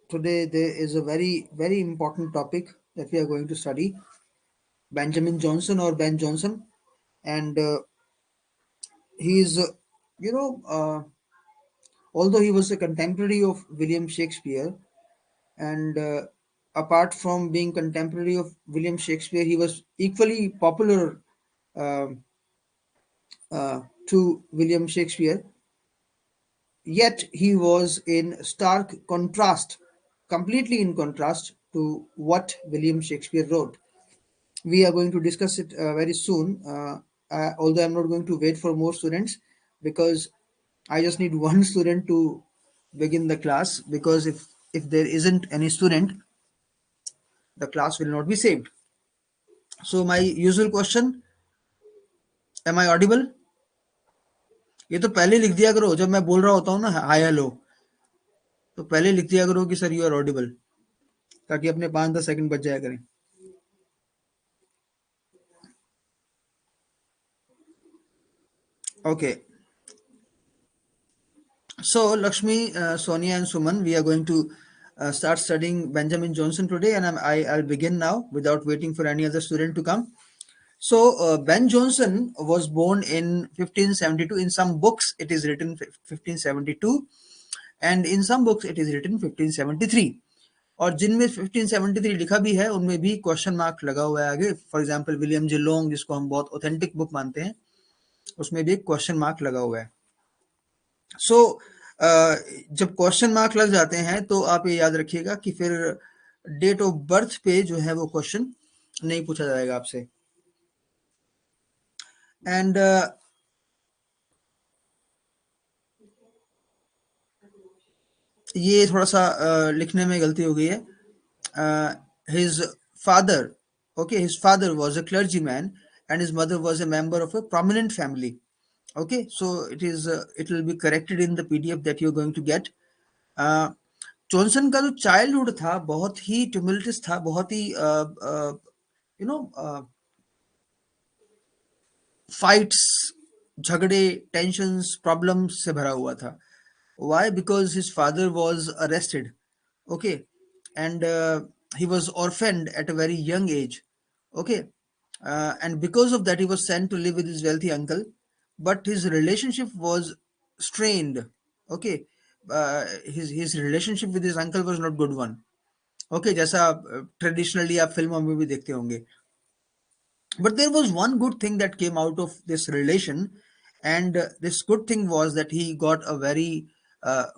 today there is a very important topic that we are going to study. Benjamin Johnson or Ben Jonson, and he is, you know, although he was a contemporary of William Shakespeare, and apart from being contemporary of William Shakespeare, he was equally popular uh, to William Shakespeare. Yet he was in stark contrast, completely in contrast to what William Shakespeare wrote. We are going to discuss it very soon. Although I'm not going to wait for more students, because I just need one student to begin the class. Because if there isn't any student, the class will not be saved. So my usual question: am I audible? ये तो पहले लिख दिया करो जब मैं बोल रहा होता हूँ ना हाय हेलो, तो पहले लिख दिया करो कि सर यू आर ऑडिबल, ताकि अपने 5-10 सेकंड बच जाया करें. Okay. So, Lakshmi, Sonia, and Suman, we are going to start studying Benjamin Johnson today, and I'll begin now without waiting for any other student to come. So, Ben Jonson was born in 1572. In some books, it is written 1572, and in some books, it is written 1573. और जिनमें 1573 लिखा भी है उनमें भी question mark लगा हुआ है आगे. फॉर एग्जांपल विलियम जिलोंग, जिसको हम बहुत ऑथेंटिक बुक मानते हैं, उसमें भी एक क्वेश्चन मार्क लगा हुआ है. सो जब क्वेश्चन मार्क लग जाते हैं तो आप ये याद रखिएगा कि फिर डेट ऑफ बर्थ पे जो है वो क्वेश्चन नहीं पूछा जाएगा आपसे. एंड ये थोड़ा सा लिखने में गलती हो गई है. His father, okay, his father was a clergyman and his mother was a member of a prominent family. Okay, so it will be corrected in the PDF that you're going to get. Johnson का जो childhood था बहुत ही ट्यूमुल्टस था, बहुत ही you know fights, झगड़े, tensions, problems से भरा हुआ था. Why? Because his father was arrested. Okay, and he was orphaned at a very young age. Okay, and because of that, he was sent to live with his wealthy uncle. But his relationship was strained. Okay, his relationship with his uncle was not good one. Okay, जैसा traditionally आप फिल्मों में भी देखते होंगे. But there was one good thing that came out of this relation, and this good thing was that he got a very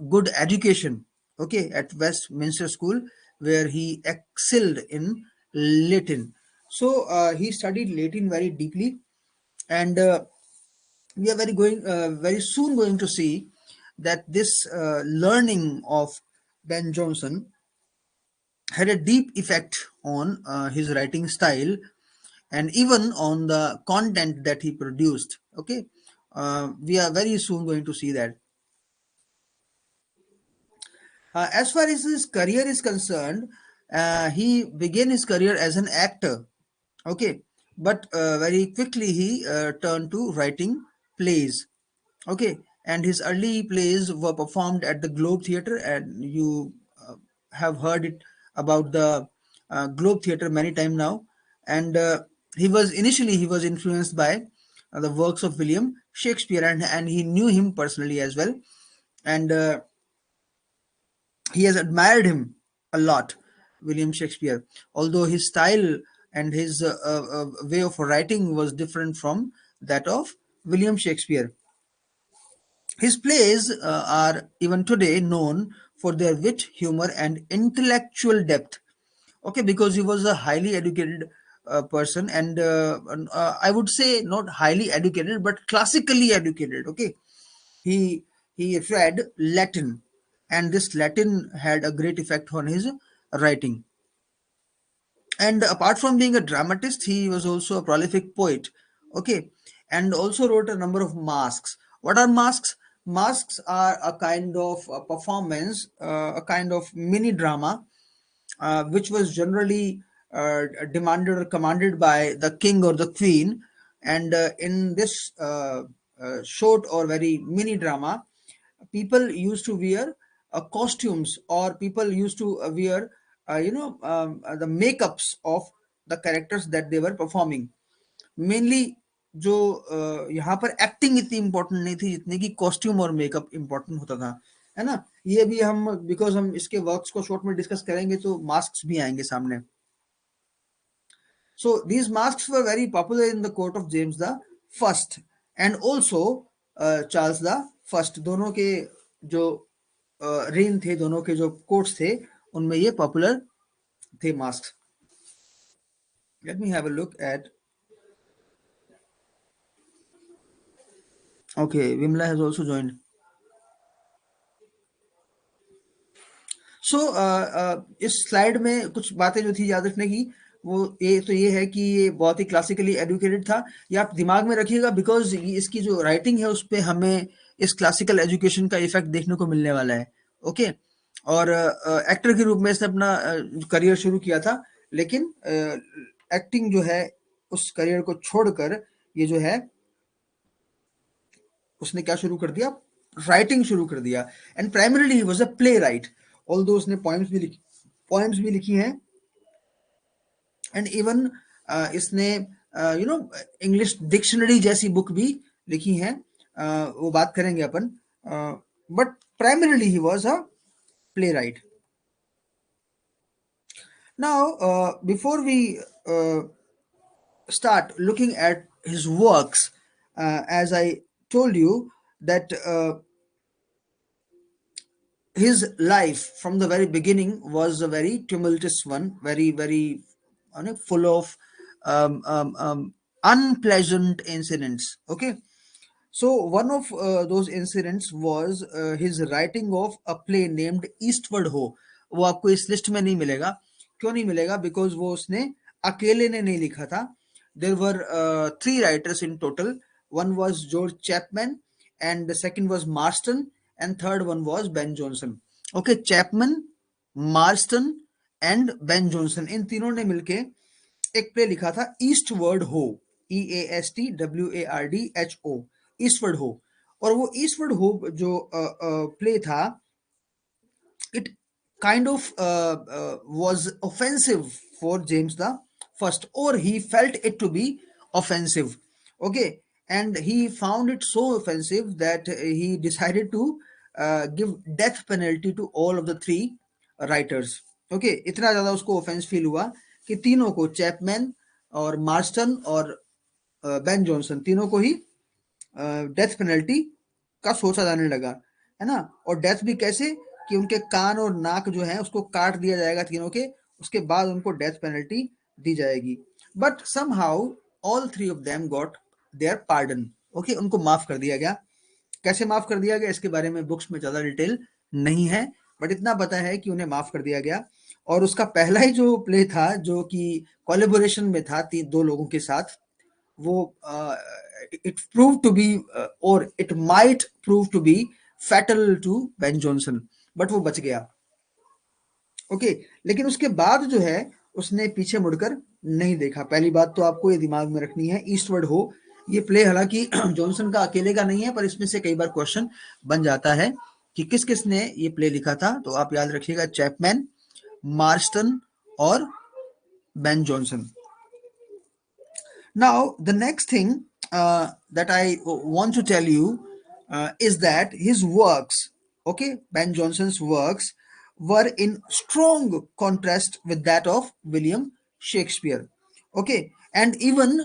good education, okay, at Westminster School, where he excelled in Latin. So he studied Latin very deeply, and we are very soon going to see that this learning of Ben Jonson had a deep effect on his writing style and even on the content that he produced. Okay, we are very soon going to see that. As far as his career is concerned, he began his career as an actor. Okay, but very quickly he turned to writing plays. Okay, and his early plays were performed at the Globe Theatre, and you have heard it about the Globe Theatre many times now. And he was influenced by the works of William Shakespeare, and he knew him personally as well, and he has admired him a lot, William Shakespeare. Although his style and his way of writing was different from that of William Shakespeare. His plays are even today known for their wit, humor, and intellectual depth. Okay, because he was a highly educated person, and I would say not highly educated, but classically educated. Okay, he he read Latin, and this Latin had a great effect on his writing. And apart from being a dramatist, he was also a prolific poet. Okay, and also wrote a number of masks. What are masks? Masks are a kind of performance, a kind of mini drama, which was generally demanded or commanded by the king or the queen. And in this short or very mini drama, people used to wear costumes, or people used to wear the makeups of the characters that they were performing. Mainly जो यहाँ पर acting इतनी important नहीं थी जितनी कि costume और makeup important होता था, है ना। ये भी हम, बिकॉज हम इसके वर्क्स को शॉर्ट में डिस्कस करेंगे तो मास्क भी आएंगे सामने। So these mask were very popular in the court of James the first and also Charles the first. दोनों के जो रेन थे, दोनों के जो कोर्ट्स थे, उनमें ये पॉपुलर थे masque. Let me have a look at, okay, Vimala has also joined. So इस स्लाइड में कुछ बातें जो थी याद रखने की, वो ये है कि ये बहुत ही क्लासिकली एजुकेटेड था। ये आप दिमाग में रखिएगा, बिकॉज इसकी जो राइटिंग है उस पर हमें इस क्लासिकल एजुकेशन का इफेक्ट देखने को मिलने वाला है। ओके, और एक्टर के रूप में इसने अपना करियर शुरू किया था, लेकिन एक्टिंग जो है उस करियर को छोड़कर ये जो है उसने क्या शुरू कर दिया, राइटिंग शुरू कर दिया। And primarily he was a playwright, although उसने पोएम्स भी लिखी हैं, एंड इवन इसने इंग्लिश डिक्शनरी जैसी बुक भी लिखी हैं। वो बात करेंगे अपन, but primarily he was a playwright. Now before we start looking at his works, as I told you that his life from the very beginning was a very tumultuous one, very full of unpleasant incidents. Okay, so one of those incidents was his writing of a play named Eastward Ho. वो आपको इस list में नहीं मिलेगा। क्यों नहीं मिलेगा? Because वो उसने अकेले ने नहीं लिखा था। There were three writers in total. One was George Chapman, and the second was Marston, and third one was Ben Jonson. Okay, Chapman, Marston and Ben Jonson, इन तीनों ने मिलके एक प्ले लिखा था ईस्टवर्ड हो, EASTWARDHO, ईस्टवर्ड हो। और वो ईस्टवर्ड हो जो प्ले था, it kind of was offensive for James the First, or he felt it to be offensive. Okay, and he found it so offensive that he decided to give death penalty to all of the three writers. Okay, इतना ज़्यादा उसको offence feel हुआ कि तीनों को, Chapman और Marston और Ben Jonson, तीनों को ही डेथ पेनल्टी का सोचा जाने लगा, है ना। और डेथ भी कैसे, कि उनके कान और नाक जो है उसको काट दिया जाएगा तीनों के, उसके बाद उनको डेथ पेनल्टी दी जाएगी। But somehow all three of them got their pardon. Okay, उनको माफ कर दिया गया। कैसे माफ कर दिया गया इसके बारे में बुक्स में ज़्यादा डिटेल नहीं है, बट इतना पता है कि उन्हें माफ कर दिया गया। और उसका पहला ही जो प्ले था जो कि कोलेबोरेशन में था दो लोगों के साथ, वो it proved to be or it might prove to be fatal to Ben Jonson, but वो बच गया। ओके, लेकिन उसके बाद जो है उसने पीछे मुड़कर नहीं देखा। पहली बात तो आपको ये दिमाग में रखनी है, ईस्टवर्ड हो ये प्ले हालांकि जॉनसन का अकेले का नहीं है, पर इसमें से कई बार क्वेश्चन बन जाता है कि किस किस ने ये प्ले लिखा था। तो आप याद रखिएगा, चैपमैन, मार्स्टन और Ben Jonson. Now, the next thing that I want to tell you is that his works, okay, Ben Jonson's works, were in strong contrast with that of William Shakespeare, okay, and even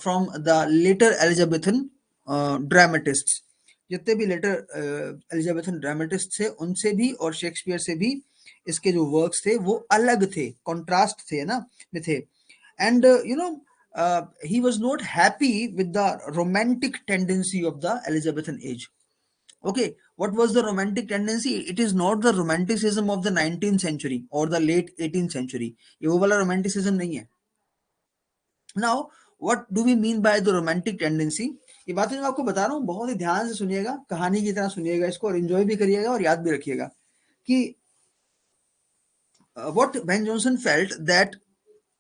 from the later Elizabethan dramatists. जितने भी letter Elizabethan dramatist थे उनसे भी और Shakespeare से भी इसके जो वर्क्स थे वो अलग थे, कॉन्ट्रास्ट थे ना, में थे। And he was not happy with the romantic tendency of the Elizabethan age. Okay, what was the romantic tendency? It is not the romanticism of the 19th century or the late 18th century. ये वो वाला romanticism नहीं है। Now, what do we mean by the romantic tendency? ये बातें मैं आपको बता रहा हूँ, बहुत ही ध्यान से सुनिएगा, कहानी की तरह सुनिएगा इसको, और एंजॉय भी करिएगा और याद भी रखिएगा कि what Ben Jonson felt that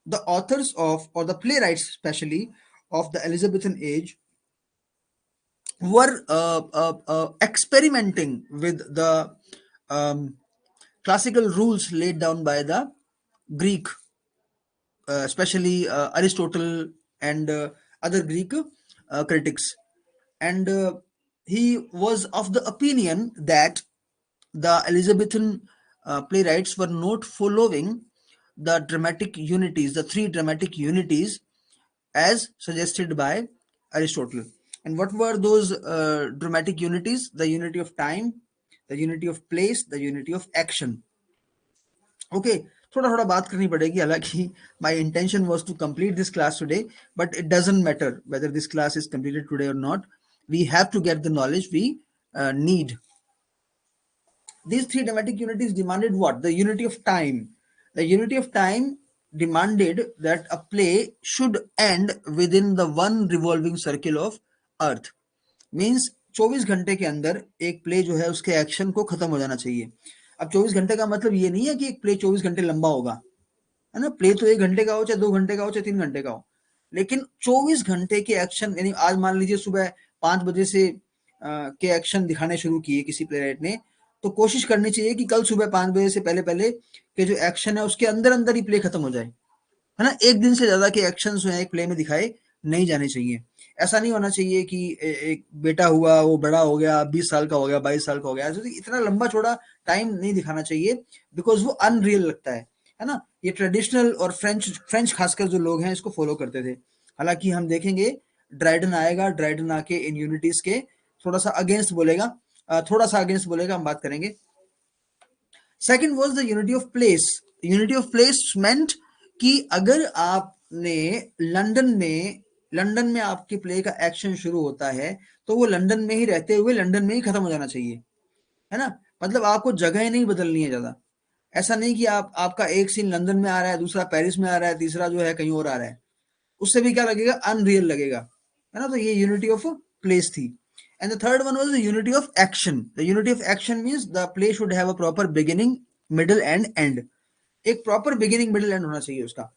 the authors of, or the playwrights especially, of the Elizabethan age were experimenting with the um, classical rules laid down by the Greek, especially Aristotle and other Greek critics. And he was of the opinion that the Elizabethan playwrights were not following the dramatic unities, the three dramatic unities as suggested by Aristotle. And what were those dramatic unities? The unity of time, the unity of place, the unity of action. Okay, थोड़ा थोड़ा बात करनी पड़ेगी, हालांकि my intention was to complete this class today, but it doesn't matter whether this class is completed today or not. We have to get the knowledge we need. These three dramatic unities demanded what? The unity of time. The unity of time demanded that a play should end within the one revolving circle of Earth. Means 24 घंटे के अंदर एक play जो है उसके action को खत्म हो जाना चाहिए. अब 24 घंटे का मतलब ये नहीं है कि एक प्ले 24 घंटे लंबा होगा, है ना. प्ले तो 1 घंटे का हो, चाहे 2 घंटे का हो, चाहे 3 घंटे का हो, लेकिन 24 घंटे के एक्शन, यानी आज मान लीजिए सुबह 5 बजे से के एक्शन दिखाने शुरू किए किसी प्लेराइट ने, तो कोशिश करनी चाहिए कि कल सुबह 5 बजे से पहले पहले के जो एक्शन है उसके अंदर अंदर ही प्ले खत्म हो जाए, है ना. एक दिन से ज्यादा के एक्शन जो है एक प्ले में दिखाए नहीं जाने चाहिए. ऐसा नहीं होना चाहिए कि एक बेटा हुआ, वो बड़ा हो गया, 20 साल का हो गया, 22 साल का हो गया, ऐसे इतना लंबा चौड़ा टाइम नहीं दिखाना चाहिए, बिकॉज वो अनरियल लगता है ना. ये ट्रेडिशनल और फ्रेंच खासकर जो लोग हैं इसको फॉलो करते थे. हालांकि हम देखेंगे ड्राइडन आएगा, ड्राइडन आके इन यूनिटीज के थोड़ा सा अगेंस्ट बोलेगा, हम बात करेंगे. Second was the unity of place. Unity of place meant कि अगर आपने लंदन में आपके प्ले का एक्शन शुरू होता है तो वो लंदन में ही रहते हुए लंदन में ही खत्म हो जाना चाहिए, है ना. मतलब आपको जगह नहीं बदलनी है ज्यादा. ऐसा नहीं कि आपका एक सीन लंदन में आ रहा है, दूसरा पेरिस में आ रहा है, तीसरा जो है कहीं और आ रहा है. उससे भी क्या लगेगा, अनरियल लगेगा, है ना. तो ये यूनिटी ऑफ प्लेस थी. And the third one was the unity of action. The unity of action means the play should have a proper beginning, middle and and. एक प्रॉपर बिगिनिंग मिडिल एंड होना चाहिए उसका,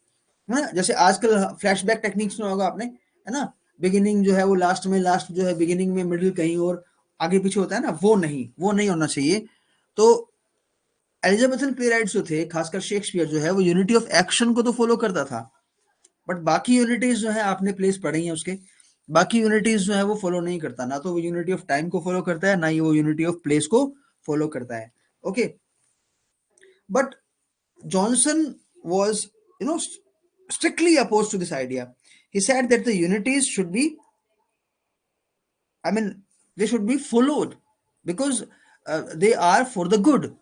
है ना. जैसे आजकल flashback techniques में होगा आपने, है ना, बिगिनिंग जो है वो लास्ट में, लास्ट जो है बिगिनिंग में, मिडिल कहीं और आगे पीछे होता है ना, वो नहीं होना चाहिए. तो एलिजाबेथन प्लेराइट्स जो थे, खासकर शेक्सपियर जो है, वो यूनिटी ऑफ एक्शन को तो फॉलो करता था, बट बाकी यूनिटीज जो है आपने प्लेस पढ़ी हैं उसके, बाकी यूनिटीज जो है वो फॉलो नहीं करता. ना तो वो यूनिटी ऑफ टाइम को फॉलो करता है, ना ही वो यूनिटी ऑफ प्लेस को फॉलो करता है. Okay, but Johnson was, you know, strictly opposed to this idea. He said that the unities should be, I mean, they should be followed because they are for the good,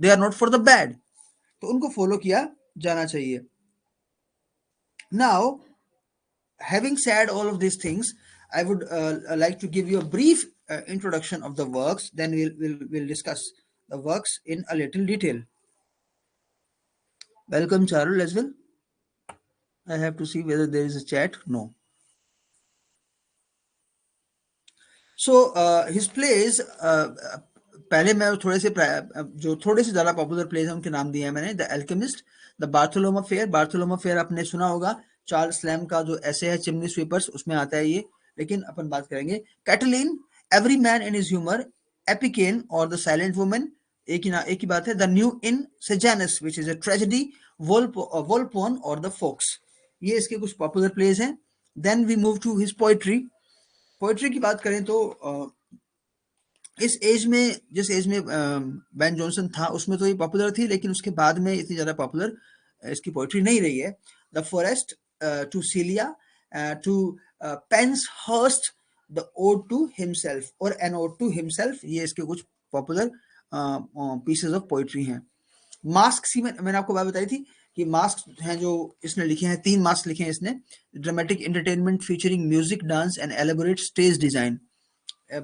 they are not for the bad. तो उनको follow किया जाना चाहिए. Now, having said all of these things, I would like to give you a brief introduction of the works. Then we'll discuss the works in a little detail. Welcome, Charul, as well. I have to see whether there is a chat. No. So his plays, पहले मैं थोड़े से जो थोड़े से ज़्यादा popular plays हैं उनके नाम दिए हैं मैंने. The Alchemist, the Bartholomew Fair. Bartholomew Fair आपने सुना होगा, चार्ल्स स्लैम का जो ऐसे है चिमनी स्वीपर्स, उसमें आता है ये, लेकिन अपन बात करेंगे. Catiline, Every man in his Humour, Epicoene और द साइलेंट वुमन, एक ही बात है. The New Inn Sejanus which is a tragedy, Volpone और द फोक्स, ये इसके कुछ पॉपुलर प्लेज हैं. Then we move to his poetry. Poetry की बात करें तो इस एज में, जिस एज में बेन जॉनसन था उसमें तो ये पॉपुलर थी, लेकिन उसके बाद में इतनी ज़्यादा पॉपुलर इसकी पोइट्री नहीं रही है. The Forest, to Celia, to Penshurst, the Ode to Himself और एन ओड टू हिमसेल्फ, ये इसके कुछ पॉपुलर पीसेस ऑफ पोइट्री हैं. मास्क सी मैंने आपको बात बताई थी कि मास्क हैं जो इसने लिखे हैं, 3 मास्क लिखे हैं इसने. Dramatic entertainment featuring music, dance and elaborate stage design.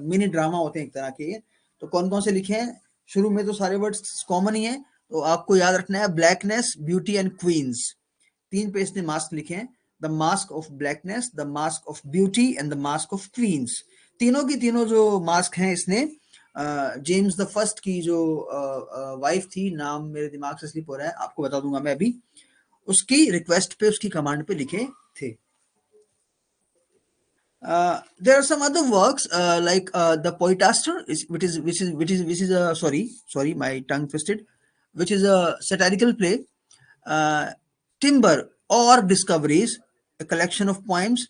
Mini drama होते हैं एक तरह के. तो कौन कौन से लिखे हैं? शुरू में तो सारे वर्ड्स कॉमन ही हैं, तो आपको याद रखना है ब्लैकनेस, ब्यूटी एंड क्वींस. 3 पे इसने मास्क लिखे हैं. The masque of blackness, the masque of beauty and the masque of queens. तीनों की तीनों जो मास्क हैं इसने जेम्स द फर्स्ट की जो वाइफ थी, नाम मेरे दिमाग से स्लिप हो रहा है, आपको बता दूंगा मैं अभी, उसकी रिक्वेस्ट पे, उसकी कमांड पे लिखे थे. There are some other works like the Poetaster, sorry, my tongue twisted, which is a satirical play. Uh, Timber or Discoveries, a collection of poems,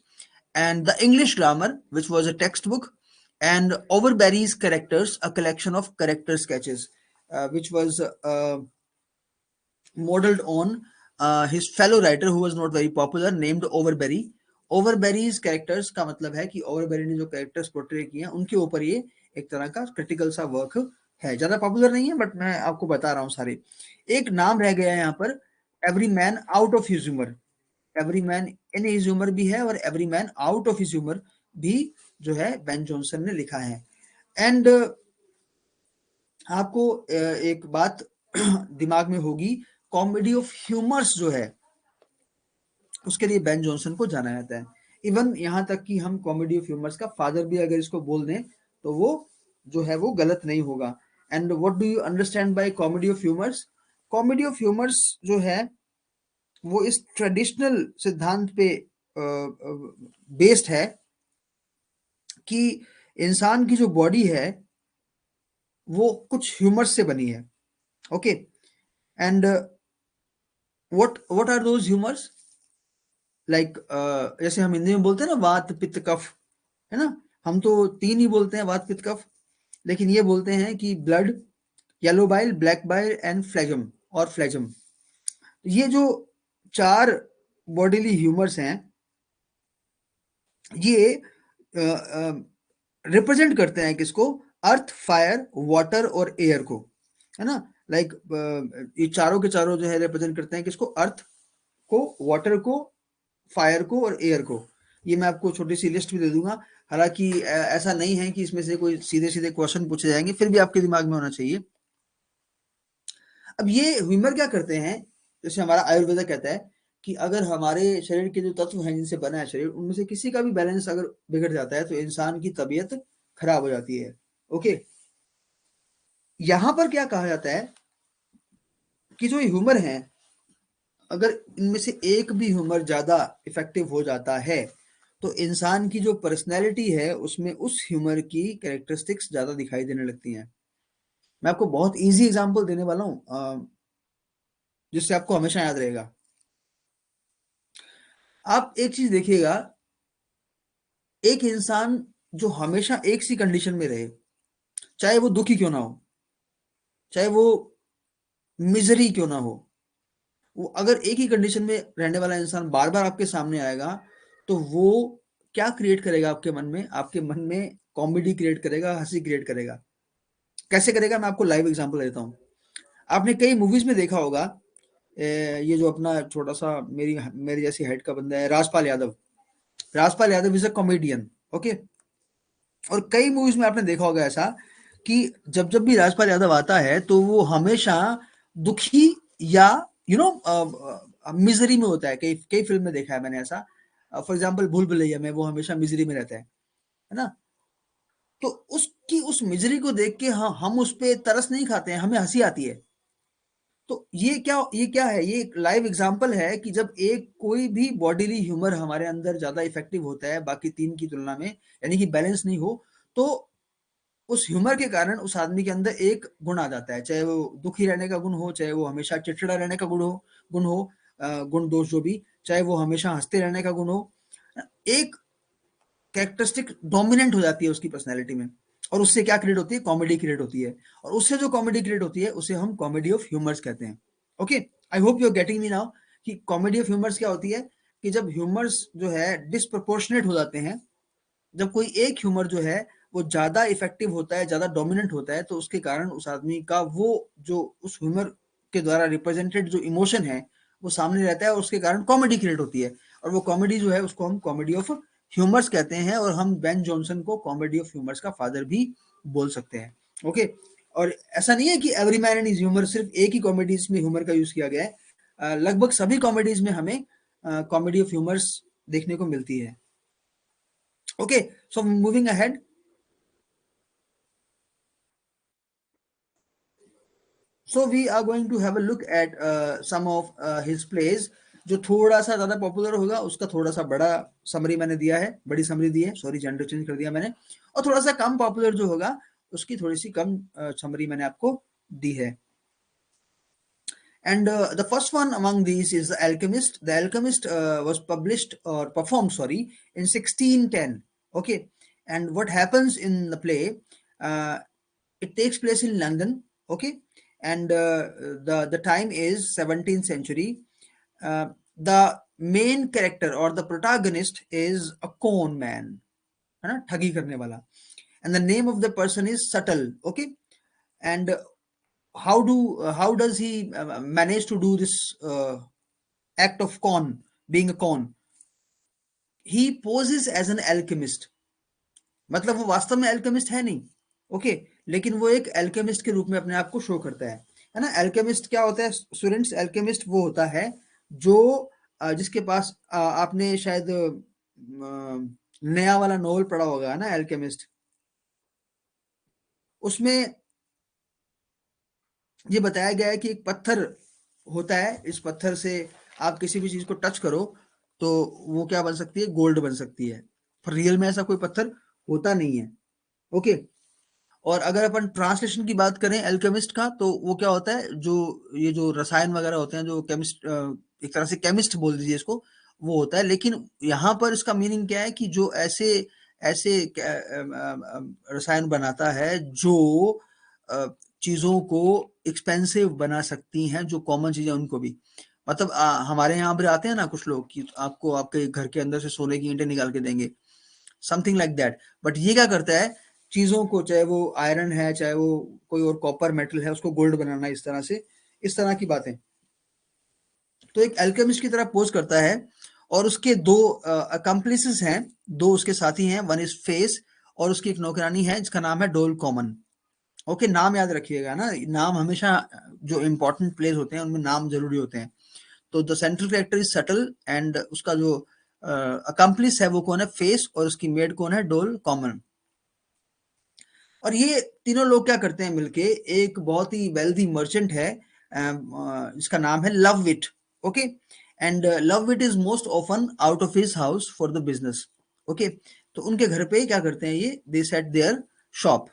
and the English Grammar, which was a textbook, and Overberry's Characters, a collection of character sketches, which was modeled on his fellow writer who was not very popular named Overberry. Overbury's characters का मतलब है कि ओवरबेरी ने जो characters portray किए हैं उनके ऊपर ये एक तरह का क्रिटिकल सा वर्क है। ज्यादा पॉपुलर नहीं है बट मैं आपको बता रहा हूँ सारे। एक नाम रह गया है यहाँ पर, every man out of his humour. Every man in his humour भी है और every man out of his humour भी जो है बेन जॉनसन ने लिखा है। एंड आपको एक बात दिमाग में होगी, कॉमेडी ऑफ ह्यूमर्स जो है उसके लिए बेन जॉनसन को जाना जाता है। इवन यहाँ तक कि हम कॉमेडी ऑफ ह्यूमर्स का फादर भी अगर इसको बोल दें तो वो जो है वो गलत नहीं होगा। And what do you understand by comedy of humours? Comedy of humours जो है वो इस ट्रेडिशनल सिद्धांत पे बेस्ड है कि इंसान की जो बॉडी है वो कुछ ह्यूमर्स से बनी है। Okay, and what are those humours? Like जैसे हम हिंदी में बोलते हैं ना वात पित्त कफ, है ना? हम तो तीन ही बोलते हैं, वात पित्त कफ, लेकिन ये बोलते हैं कि blood, yellow bile, black bile and phlegm और फ्लेजम। ये जो चार बॉडीली ह्यूमर्स हैं ये रिप्रेजेंट करते हैं किसको? अर्थ, फायर, वाटर और एयर को, है ना? लाइक ये चारों के चारों जो है रिप्रेजेंट करते हैं किसको? अर्थ को, वाटर को, फायर को और एयर को। ये मैं आपको छोटी सी लिस्ट भी दे दूंगा। हालांकि ऐसा नहीं है कि इसमें से कोई सीधे सीधे क्वेश्चन पूछे जाएंगे, फिर भी आपके दिमाग में होना चाहिए। अब ये ह्यूमर क्या करते हैं? जैसे हमारा आयुर्वेदा कहता है कि अगर हमारे शरीर के जो तत्व हैं जिनसे बना है शरीर, उनमें से किसी का भी बैलेंस अगर बिगड़ जाता है तो इंसान की तबीयत खराब हो जाती है। ओके, यहां पर क्या कहा जाता है कि जो ह्यूमर है, अगर इनमें से एक भी ह्यूमर ज्यादा इफेक्टिव हो जाता है तो इंसान की जो पर्सनैलिटी है उसमें उस ह्यूमर की कैरेक्टरिस्टिक्स ज्यादा दिखाई देने लगती हैं। मैं आपको बहुत इजी एग्जांपल देने वाला हूँ जिससे आपको हमेशा याद रहेगा। आप एक चीज देखिएगा, एक इंसान जो हमेशा एक सी कंडीशन में रहे, चाहे वो दुखी क्यों ना हो, चाहे वो मिजरी क्यों ना हो, वो अगर एक ही कंडीशन में रहने वाला इंसान बार बार आपके सामने आएगा तो वो क्या क्रिएट करेगा आपके मन में? आपके मन में कॉमेडी क्रिएट करेगा, हंसी क्रिएट करेगा। कैसे करेगा? मैं आपको लाइव एग्जांपल देता हूँ। आपने कई मूवीज में देखा होगा, ये जो अपना छोटा सा मेरी मेरी जैसी हाइट का बंदा है, Rajpal Yadav. Rajpal Yadav is a comedian. Okay, और कई मूवीज में आपने देखा होगा ऐसा कि जब जब भी राजपाल यादव आता है तो वो हमेशा दुखी या मिजरी में होता है। कई कई फिल्म में देखा है मैंने ऐसा। फॉर एग्जाम्पल भूल भुलैया में वो हमेशा मिजरी में रहता है ना? तो उसकी उस मिजरी को देख के हाँ हम उस पे तरस नहीं खाते हैं, हमें हंसी आती है। तो ये क्या है? ये एक लाइव एग्जांपल है कि जब एक कोई भी बॉडीली ह्यूमर हमारे अंदर ज्यादा इफेक्टिव होता है बाकी तीन की तुलना में, यानी कि बैलेंस नहीं हो, तो उस ह्यूमर के कारण उस आदमी के अंदर एक गुण आ जाता है। चाहे वो दुखी रहने का गुण हो, चाहे वो हमेशा चिड़चिड़ा रहने का गुण हो, गुण दोष जो भी, चाहे वो हमेशा हंसते रहने का गुण हो, एक कैरेक्टरिस्टिक डोमिनेंट हो जाती है उसकी पर्सनैलिटी में। और उससे क्या क्रिएट होती है? कॉमेडी क्रिएट होती है। और उससे जो कॉमेडी क्रिएट होती है उसे हम कॉमेडी ऑफ ह्यूमर्स कहते हैं। Okay, I hope you are getting me now कि कॉमेडी ऑफ ह्यूमर्स क्या होती है? कि जब ह्यूमर्स जो है डिसप्रोपोर्शनेट हो जाते हैं, जब कोई एक ह्यूमर जो है वो ज्यादा इफेक्टिव होता है, ज्यादा डोमिनेंट होता है, तो उसके कारण उस आदमी का वो जो उस ह्यूमर के द्वारा रिप्रेजेंटेड जो इमोशन है वो सामने रहता है और उसके कारण कॉमेडी क्रिएट होती है। और वो कॉमेडी जो है उसको हम कॉमेडी ऑफ ह्यूमर्स कहते हैं और हम बेन जॉनसन को कॉमेडी ऑफ ह्यूमर्स का फादर भी बोल सकते हैं। ओके, और ऐसा नहीं है कि every man and his humour सिर्फ एक ही कॉमेडीज में ह्यूमर का यूज किया गया है। लगभग सभी कॉमेडीज में हमें कॉमेडी ऑफ ह्यूमर्स देखने को मिलती है। Okay, so moving ahead, so we are going to have a look at some of his plays. जो थोड़ा सा ज्यादा पॉपुलर होगा उसका थोड़ा सा बड़ा समरी मैंने दिया है, बड़ी समरी दी है, सॉरी जेंडर चेंज कर दिया मैंने, और थोड़ा सा कम पॉपुलर जो होगा उसकी थोड़ी सी कम समरी मैंने आपको दी है. And the first one among these is The Alchemist. The Alchemist was published or performed, sorry, in 1610. Okay, and what happens in the play? Uh, it takes place in London. Okay, and the time is 17th century. The main character or the protagonist is a con man, है ना, ठगी करने वाला, and the name of the person is Subtle. Okay, and how does he manage to do this act of being a con? He poses as an alchemist. मतलब वो वास्तव में alchemist है नहीं, ओके, लेकिन वो एक alchemist के रूप में अपने आप को शो करता है ना. alchemist क्या होता है स्टूडेंट्स? alchemist वो होता है जो जिसके पास आपने शायद नया वाला नोवेल पढ़ा होगा ना, alchemist. उसमें ये बताया गया है कि एक पत्थर होता है, इस पत्थर से आप किसी भी चीज को टच करो तो वो क्या बन सकती है? गोल्ड बन सकती है. पर रियल में ऐसा कोई पत्थर होता नहीं है. ओके, और अगर अपन ट्रांसलेशन की बात करें एल्केमिस्ट का, तो वो क्या होता है, जो ये जो रसायन वगैरह होते हैं, जो केमिस्ट, एक तरह से केमिस्ट बोल दीजिए इसको, वो होता है. लेकिन यहाँ पर इसका मीनिंग क्या है कि जो ऐसे ऐसे रसायन बनाता है जो चीजों को एक्सपेंसिव बना सकती हैं, जो कॉमन चीजें उनको भी, मतलब हमारे यहाँ पर आते हैं ना कुछ लोग कि आपको आपके घर के अंदर से सोने की ईंटें निकाल के देंगे, समथिंग लाइक दैट. बट ये क्या करता है, चीजों को, चाहे वो आयरन है, चाहे वो कोई और कॉपर मेटल है, उसको गोल्ड बनाना, इस तरह से, इस तरह की बातें. तो एक अल्केमिस्ट की तरह पोज करता है, और उसके दो अकम्प्लिसेस हैं, दो उसके साथी हैं. वन इज फेस, और उसकी एक नौकरानी है जिसका नाम है डोल कॉमन. ओके, नाम याद रखिएगा ना, नाम हमेशा जो इंपॉर्टेंट प्लेस होते हैं उनमें नाम जरूरी होते हैं. तो the central character is subtle, and उसका जो अकम्प्लिस है वो कौन है? फेस, और उसकी मेड कौन है? डोल कॉमन. और ये तीनों लोग क्या करते हैं मिलके? एक बहुत ही वेल्दी मर्चेंट है जिसका नाम है Lovewit. Okay, and Lovewit is most often out of his house for the business. Okay, तो उनके घर पे क्या करते हैं ये? They set their shop,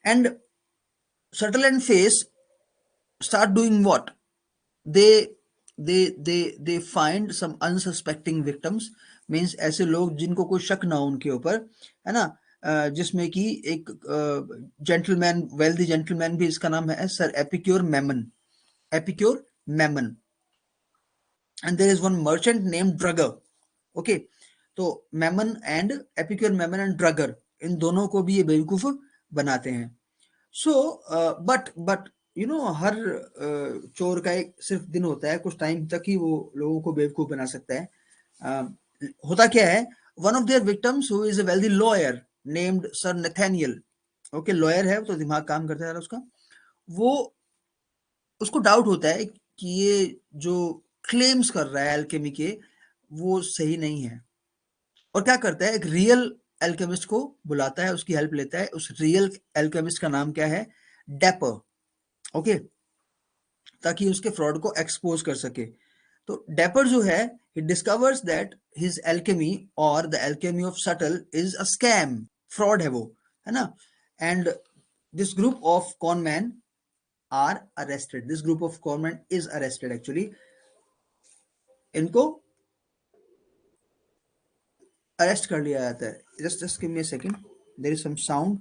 and Subtle and Face start doing what? They they find some unsuspecting victims, means ऐसे लोग जिनको कोई शक ना हो उनके ऊपर, है ना. जिसमें कि एक जेंटलमैन, वेल्दी जेंटलमैन भी, इसका नाम है Sir Epicure Mammon. Epicure Mammon. And there is one merchant name Drugger. Okay, तो Mammon and Epicure Mammon and Drugger, इन दोनों को भी ये बेवकूफ बनाते हैं. सो बट हर चोर का एक सिर्फ दिन होता है, कुछ टाइम तक ही वो लोगों को बेवकूफ बना सकता है. होता क्या है, one of their victims who is a wealthy lawyer named sir Nathaniel. Okay, lawyer है तो दिमाग काम करता है उसका. वो, उसको डाउट होता है कि ये जो क्लेम्स कर रहा है एल्केमी के, वो सही नहीं है. और क्या करता है, एक रियल एल्केमिस्ट को बुलाता है, उसकी हेल्प लेता है. उस रियल एल्केमिस्ट का नाम क्या है? डेपर. ओके, ताकि उसके फ्रॉड को एक्सपोज कर सके. तो डेपर जो है, he discovers that his alchemy or the alchemy of subtle is a scam, fraud है वो, है ना. and this group of con men are arrested. This group of con men is arrested actually. इनको अरेस्ट कर लिया जाता है. just give me a second, there is some sound.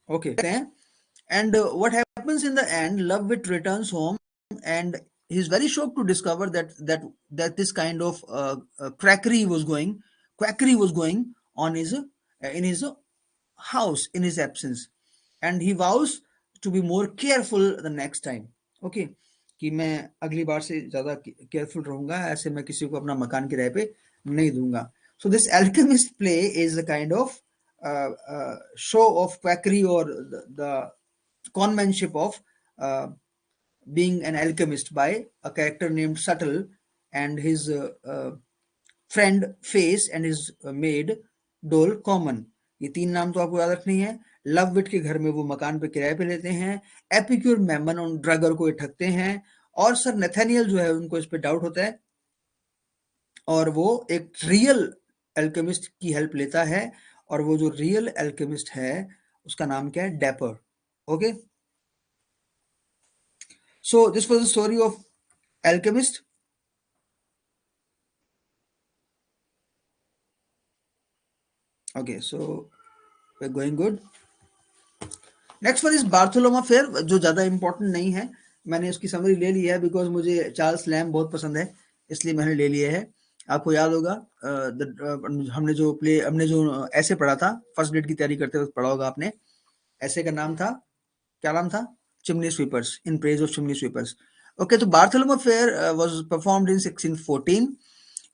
Okay, and what happens in the end? Lovewit returns home, and he's very shocked to discover that this kind of quackery was going on his in his house in his absence, and he vows to be more careful the next time. Okay, कि मैं अगली बार से ज्यादा careful रहूंगा, ऐसे मैं किसी को अपना मकान किराए पे नहीं दूंगा. So this alchemist play is a kind of show of quackery, or the conmanship of uh, being an alchemist by a character named Subtle, and his friend face and his made डोल common. ये तीन नाम तो आपको याद रखनी है। लवविट के घर में वो मकान पे किराए पे लेते हैं। एपिक्यूर मेमन उन ड्रगर को ये ठगते हैं। और सर नेथानियल जो है उनको इस पे डाउट होता है और वो एक रियल एल्केमिस्ट की हेल्प लेता है। और वो जो रियल एल्केमिस्ट है उसका नाम क्या है? Dapper. Okay, so this was the story of Alchemist. Okay, so we are going good. Next one is Bartholomew Fair, जो ज़्यादा इंपॉर्टेंट नहीं है। मैंने उसकी समरी ले ली है बिकॉज मुझे चार्ल्स लैम्ब बहुत पसंद है, इसलिए मैंने ले लिया है। आपको याद होगा हमने जो ऐसे पढ़ा था फर्स्ट ग्रेड की तैयारी करते वक्त, पढ़ा होगा आपने। ऐसे का नाम था, क्या नाम था? Chimney sweepers, in praise of chimney sweepers. Okay, तो Bartholomew Fair was performed in 1614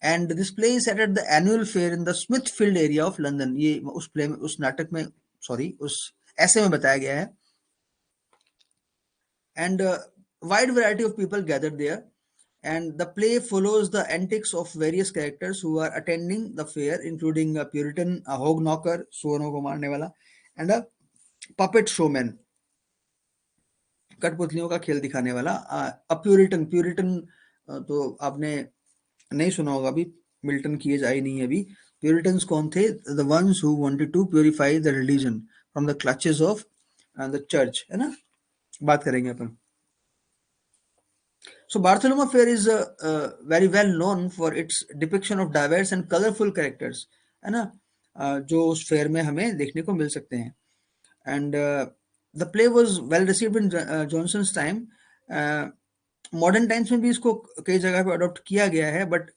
and this play is set at the annual fair in the Smithfield area of London. ये उस प्ले में, उस नाटक में, सॉरी उस ऐसे में बताया गया है। And wide variety of people gathered there, and the play follows the antics of various characters who are attending the fair, including a Puritan, a hog knocker, सुअरों को मारने वाला, and a puppet showman, कठपुतलियों का खेल दिखाने वाला। अ Puritan, Puritan तो आपने नहीं सुना होगा अभी, मिल्टन की एज आई नहीं है अभी। प्यूरिटन्स कौन थे? The ones who wanted to purify the religion from the clutches of the church, है ना? बात करेंगे अपन। So Barcelona Fair is very well known for its depiction of diverse and colorful characters, है ना? जो उस फेयर में हमें देखने को मिल सकते हैं। And the play was well received in Johnson's time. Modern times में भी इसको कई जगह पे अडॉप्ट किया गया है, but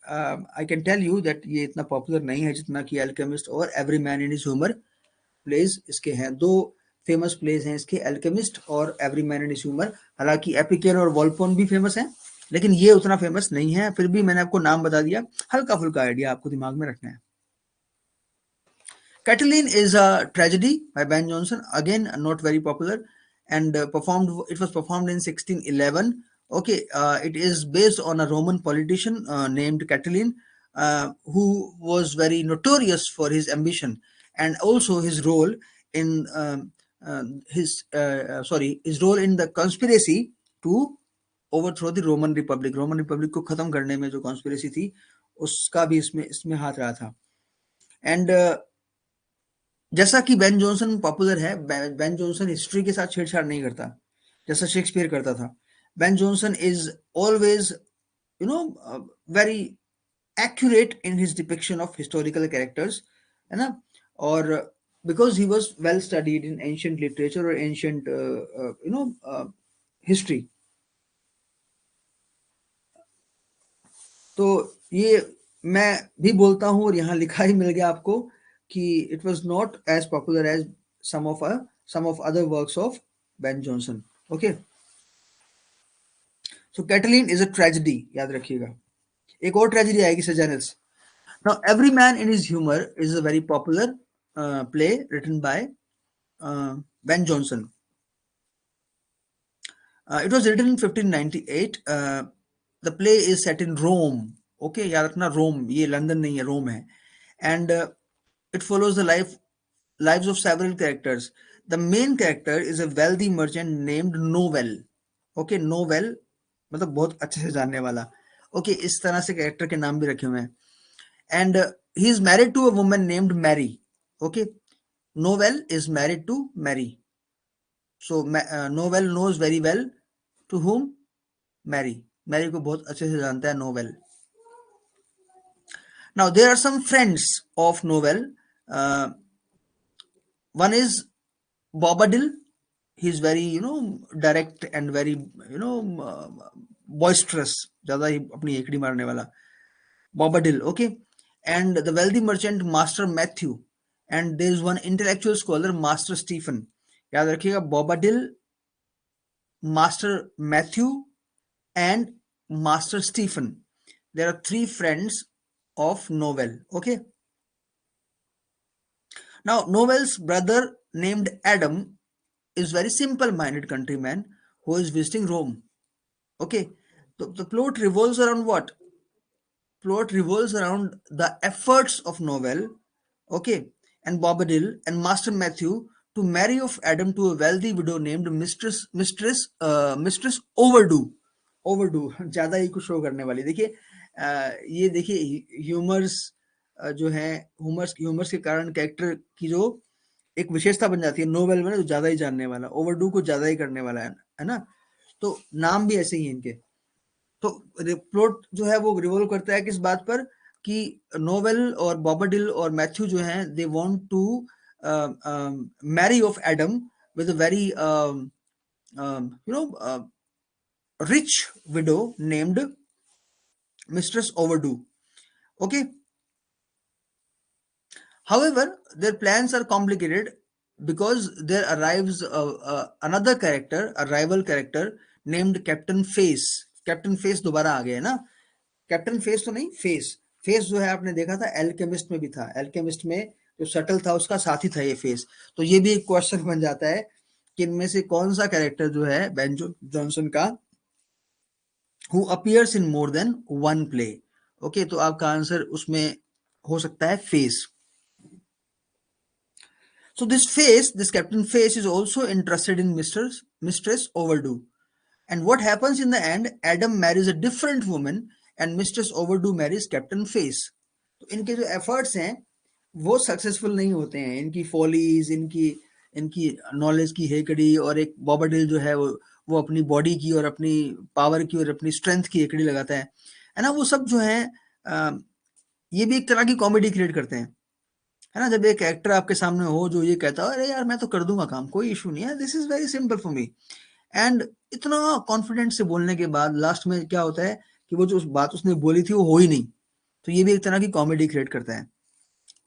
I can tell you that ये इतना पॉपुलर नहीं है जितना कि अल्केमिस्ट और every man in his humour plays इसके हैं। दो फेमस प्लेज हैं इसके, अल्केमिस्ट और every man in his humour. हालांकि एपिकेर और वॉल्पोन भी फेमस हैं, लेकिन ये उतना फेमस नहीं है। फिर भी मैंने आपको नाम बता दिया, हल्का फुल्का आइडिया आपको दिमाग में रखना है। Catiline is a tragedy by Ben Jonson, again not very popular, and it was performed in 1611. Okay, it is based on a Roman politician named Catiline, who was very notorious for his ambition and also his role in his role in the conspiracy to overthrow the Roman Republic. Roman Republic को खत्म करने में जो conspiracy थी उसका भी इसमें हाथ रहा था। एंड जैसा कि बेन जॉनसन पॉपुलर है, बेन जॉनसन हिस्ट्री के साथ छेड़छाड़ नहीं करता जैसा शेक्सपियर करता था। Ben Jonson is always very accurate in his depiction of historical characters, है ना? और because he was well studied in ancient literature और एंशियंट हिस्ट्री। तो ये मैं भी बोलता हूँ और यहाँ लिखा ही मिल गया आपको कि it was not as popular as some of other works of Ben Jonson. Okay, so Catiline is a tragedy, याद रखिएगा। एक और ट्रेजेडी आएगी, सेजानल्स। Now Every Man in His Humor is a very popular play written by Ben Jonson. It was written in 1598. The play is set in Rome. Okay, याद रखना रोम, ये London नहीं है, रोम है। And it follows the lives of several characters. The main character is a wealthy merchant named Novel. Okay, Novel मतलब बहुत अच्छे से जानने वाला। Okay, इस तरह से कैरेक्टर के नाम भी रखे हुए हैं। And he is married to a woman named Mary. Okay, Novel is married to Mary. So Novel knows very well to whom? Mary. Mary को बहुत अच्छे से जानता है Novel. Now there are some friends of Novel. One is Bobadil. He's very direct and very boisterous, ज़्यादा ही अपनी एकड़ी मारने वाला, Bobadil. Okay, and the wealthy merchant Master Matthew, and there is one intellectual scholar Master Stephen. याद रखिएगा, Bobadil, Master Matthew and Master Stephen. There are three friends of Novel. Okay, now Novel's brother named Adam is very simple-minded countryman who is visiting Rome. Okay, the plot revolves around what? Plot revolves around the efforts of Noel, okay, and Bobadil and Master Matthew to marry of Adam to a wealthy widow named Mistress Overdue. Overdo ज्यादा ही कुछ show करने वाली देखिए। ये देखिए humours जो है humours humours के कारण कैरेक्टर की जो एक विशेषता बन जाती है नोवेल में ना, जो ज्यादा ही जानने वाला, ओवरडू को ज्यादा ही करने वाला है ना। तो नाम भी ऐसे ही है इनके। तो प्लॉट जो है वो रिवॉल्व करता है किस बात पर कि नोवेल और बॉबडिल और मैथ्यू जो हैं they want to marry off Adam with a very you know rich widow named Mistress Overdue. Okay. However, their plans are complicated because there arrives another character, a rival character named Captain Face. Captain face दोबारा आ गया है ना। Captain face तो नहीं, face. Face जो है आपने देखा था एल्केमिस्ट में भी था। एल्केमिस्ट में जो शटल था उसका साथी था ये फेस। तो ये भी एक क्वेश्चन बन जाता है कि इनमें से कौन सा कैरेक्टर जो है बेन जॉनसन का who appears in more than one play. Okay, तो आपका आंसर उसमें हो सकता है face. So this Captain Face is also interested in Mistress Overdue. And what happens in the end? Adam marries a different woman and Mistress Overdue marries Captain Face. तो इनके जो efforts हैं वो सक्सेसफुल नहीं होते हैं। इनकी फॉलीज, इनकी इनकी नॉलेज की हेकड़ी, और एक बॉबरडिल जो है वो अपनी बॉडी की और अपनी पावर की और अपनी स्ट्रेंथ की हेकड़ी लगाता है ना। वो सब जो है ये भी एक तरह की कॉमेडी क्रिएट करते हैं, है ना। जब एक एक्टर आपके सामने हो जो ये कहता है अरे यार मैं तो कर दूंगा काम, कोई इशू नहीं है, this is very simple for me, and इतना कॉन्फिडेंट से बोलने के बाद लास्ट में क्या होता है कि वो जो उस बात उसने बोली थी वो हो ही नहीं। तो ये भी एक तरह की कॉमेडी क्रिएट करता है।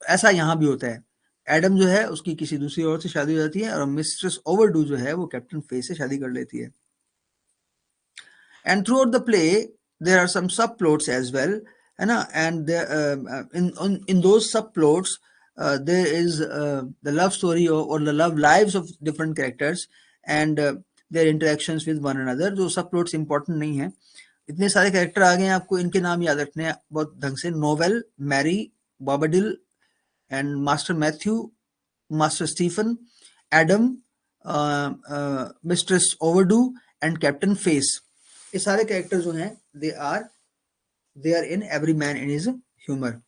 ऐसा यहाँ भी होता है। एडम जो है उसकी किसी दूसरी औरत से शादी हो जाती है और मिस्ट्रेस ओवरडू जो है वो कैप्टन फेस से शादी कर लेती है। And throughout the play there are some subplots as well, है ना। And there, in those subplots there is the love story or the love lives of different characters and their interactions with one another। जो subplots important नहीं है। इतने सारे character आ गए हैं, आपको इनके नाम याद रखने हैं बहुत ढंग से। Knowell, Mary, Bobadill and Master Matthew, Master Stephen, Adam, Mistress Overdo and Captain Face. ये सारे कैरेक्टर जो हैं they are in Every man in his Humour.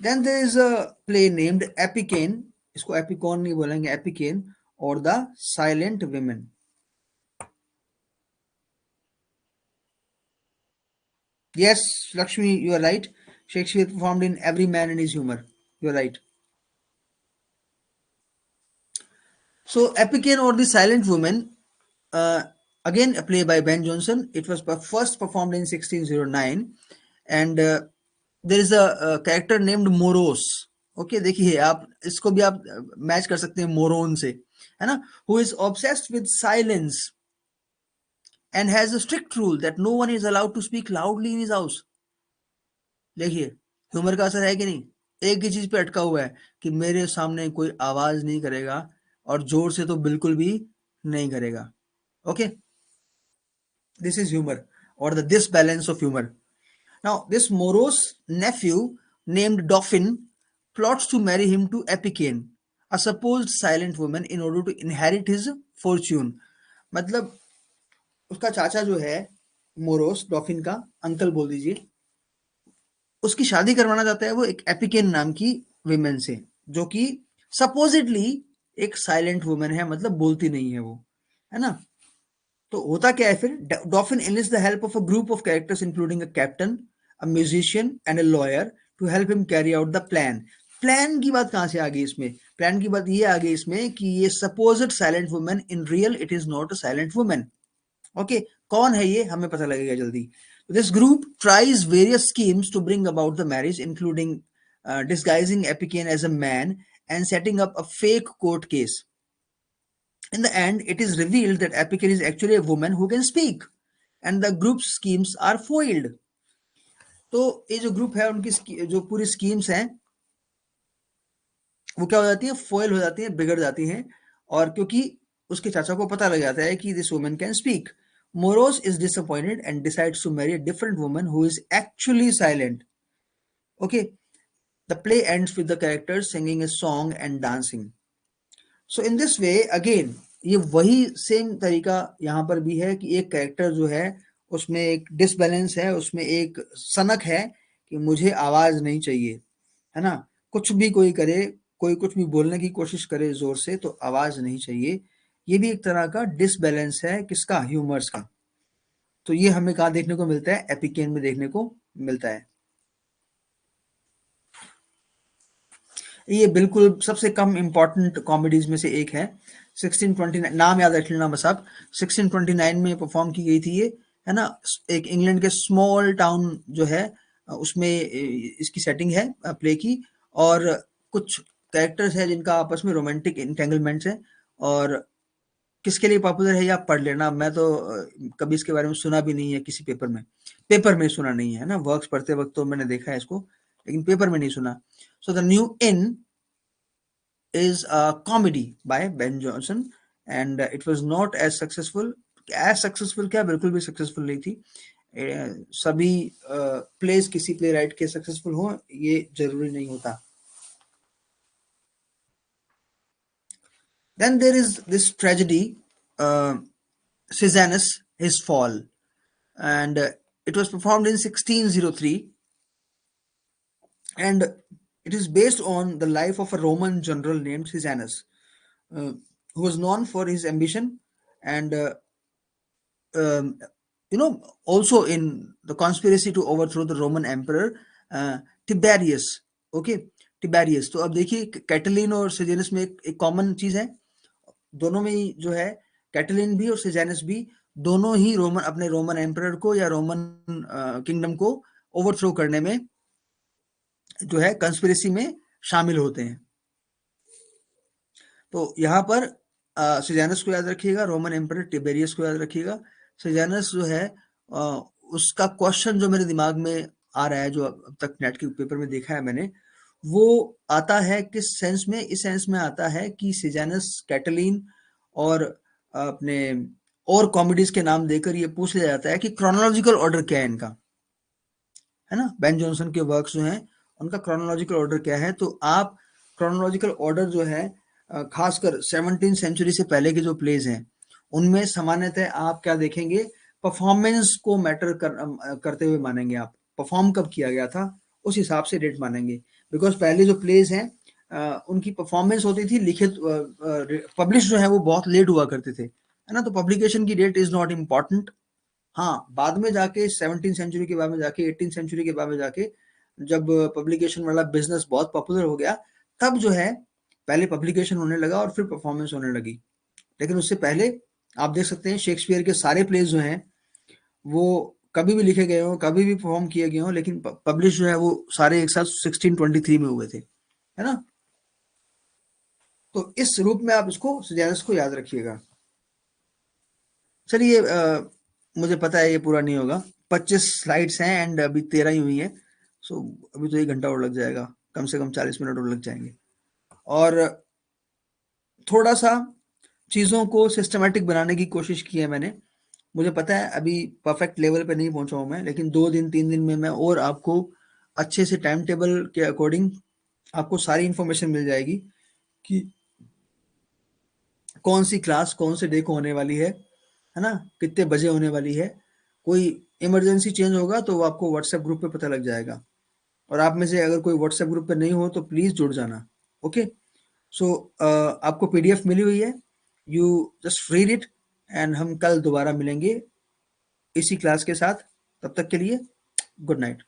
Then there is a play named Epicoene. इसको एपिकॉन नहीं बोलेंगे, Epicoene और the silent women. Yes, Lakshmi, you are right. Shakespeare performed in Every Man in His Humor. You are right. So, Epican or the Silent Woman, uh, again a play by Ben Jonson. It was first performed in 1609, and there is a character named Moros. Okay, देखिए आप इसको भी आप match कर सकते हैं moron से, है ना। Who is obsessed with silence and has a strict rule that no one is allowed to speak loudly in his house. देखिए ह्यूमर का असर है कि नहीं। एक ही चीज पे अटका हुआ है कि मेरे सामने कोई आवाज नहीं करेगा और जोर से तो बिल्कुल भी नहीं करेगा। ओके, दिस इज ह्यूमर और the this balance of humour. Now this morose nephew named Dauphin plots to marry him to Epicene, a supposed silent woman, in order to inherit his fortune। मतलब उसका चाचा जो है morose, डॉफिन का uncle बोल दीजिए, उसकी शादी करवाना चाहता है वो एक एपिकेन नाम की विमेन से, जो कि सपोजिटली एक साइलेंट वुमेन है, मतलब बोलती नहीं है वो, है ना। तो होता क्या है फिर, डॉफिन enlists the help of a group of characters including a captain, a musician and a lawyer to help him carry out the plan। Plan की बात कहां से आ गई इसमें? प्लान की बात ये आ गई इसमें कि ये supposed silent women in real it is not a silent women. Okay, कौन है ये हमें पता लगेगा जल्दी। This group tries various schemes to bring about the marriage, including disguising Epicene as a man and setting up a fake court case। In the end, it is revealed that Epicene is actually a woman who can speak, and the group's schemes are foiled। तो ये जो group है उनकी जो पूरी schemes हैं वो क्या हो जाती है, फॉयल हो जाती है, बिगड़ जाती हैं। और क्योंकि उसके चाचा को पता लग जाता है कि this woman can speak, Moros is disappointed and decides to marry a different woman who is actually silent. Okay, the play ends with the characters singing a song and dancing. So in this way again, ये वही same तरीका यहाँ पर भी है कि एक character जो है उसमें एक डिसबैलेंस है, उसमें एक सनक है कि मुझे आवाज नहीं चाहिए, है ना? कुछ भी कोई करे, कोई कुछ भी बोलने की कोशिश करे जोर से तो आवाज नहीं चाहिए। ये भी एक तरह का डिसबैलेंस है किसका? ह्यूमर्स का। तो ये हमें कहाँ देखने को मिलता है? एपिकेन में देखने को मिलता है। ये बिल्कुल सबसे कम इम्पोर्टेंट कॉमेडीज में से एक है। 1629 नाम याद रख लेना बस आप। 1629 में परफॉर्म की गई थी ये, है ना? एक इंग्लैंड के स्मॉल टाउन जो है उसमें इसकी सेटिंग है प्ले की, और कुछ कैरेक्टर्स हैं जिनका आपस में रोमांटिक इंटेंगलमेंट्स है। और किसके लिए पॉपुलर है ये आप पढ़ लेना। मैं तो कभी इसके बारे में सुना भी नहीं है किसी पेपर में सुना नहीं है ना। वर्क्स पढ़ते वक्त तो मैंने देखा है इसको, लेकिन पेपर में नहीं सुना। So the New in is a comedy by Ben Jonson, and it was not as successful. As successful क्या? बिल्कुल भी सक्सेसफुल नहीं थी। सभी प्लेस किसी प्ले राइट के सक्सेसफुल हो ये जरूरी नहीं होता। Then there is this tragedy, Caesarius, his fall, and it was performed in 1603, and it is based on the life of a Roman general named Caesarius, uh, who was known for his ambition and um, also in the conspiracy to overthrow the Roman emperor Tiberius. Okay, Tiberius. तो अब देखिए Caitlin और सेजेनस में एक common चीज है, दोनों में ही जो है कैटलिन भी और सेजेनस भी दोनों ही अपने रोमन एम्परर को या रोमन किंगडम को ओवरथ्रो करने में जो है कंस्पिरेसी में शामिल होते हैं। तो यहाँ पर सेजानस को याद रखिएगा, रोमन एम्परर टिबेरियस को याद रखिएगा। सेजानस जो है उसका क्वेश्चन जो मेरे दिमाग में आ रहा है, जो अब तक नेट के पेपर में देखा है मैंने, वो आता है किस सेंस में? इस सेंस में आता है कि सेजानस कैटलीन और अपने और कॉमेडीज के नाम देकर ये पूछ लिया जाता है कि क्रोनोलॉजिकल ऑर्डर क्या है इनका, है ना? बेन जॉनसन के वर्क्स जो हैं उनका क्रोनोलॉजिकल ऑर्डर क्या है? तो आप क्रोनोलॉजिकल ऑर्डर जो है खासकर 17th सेंचुरी से पहले के जो प्लेज हैं उनमें सामान्यतः आप क्या देखेंगे? परफॉर्मेंस को मैटर करते हुए मानेंगे। आप परफॉर्म कब किया गया था उस हिसाब से डेट मानेंगे, बिकॉज पहले जो प्लेज हैं उनकी परफॉर्मेंस होती थी लिखित, पब्लिश जो है वो बहुत लेट हुआ करते थे, है ना? तो पब्लिकेशन की डेट इज नॉट इम्पॉर्टेंट। हाँ, बाद में जाके 17th सेंचुरी के बाद में जाके 18th सेंचुरी के बाद में जाके जब पब्लिकेशन वाला बिजनेस बहुत पॉपुलर हो गया, तब जो है पहले पब्लिकेशन होने लगा और फिर परफॉर्मेंस होने लगी। लेकिन उससे पहले आप देख सकते हैं शेक्सपियर के सारे प्लेज जो हैं वो कभी भी लिखे गए हों, कभी भी परफॉर्म किए गए हों, लेकिन पब्लिश जो है वो सारे एक साथ 1623 में हुए थे, है ना? तो इस रूप में आप इसको सेजानस को याद रखिएगा। चलिए, मुझे पता है ये पूरा नहीं होगा। 25 स्लाइड्स हैं एंड अभी 13 ही हुई है। सो अभी तो 1 घंटा और लग जाएगा, कम से कम 40 मिनट और लग जाएंगे। और थोड़ा सा चीज़ों को सिस्टमेटिक बनाने की कोशिश की है मैंने। मुझे पता है अभी परफेक्ट लेवल पे नहीं पहुंचा हूँ मैं, लेकिन 2 दिन 3 दिन में मैं और आपको अच्छे से टाइम टेबल के अकॉर्डिंग आपको सारी इंफॉर्मेशन मिल जाएगी कि कौन सी क्लास कौन से डे को होने वाली है ना? कितने बजे होने वाली है? कोई इमरजेंसी चेंज होगा तो वो आपको व्हाट्सएप ग्रुप पे पता लग जाएगा। और आप में से अगर कोई व्हाट्सएप ग्रुप पे नहीं हो तो प्लीज़ जुड़ जाना। ओके, सो आपको पीडीएफ मिली हुई है, you just read it, and हम कल दोबारा मिलेंगे इसी क्लास के साथ। तब तक के लिए गुड नाइट।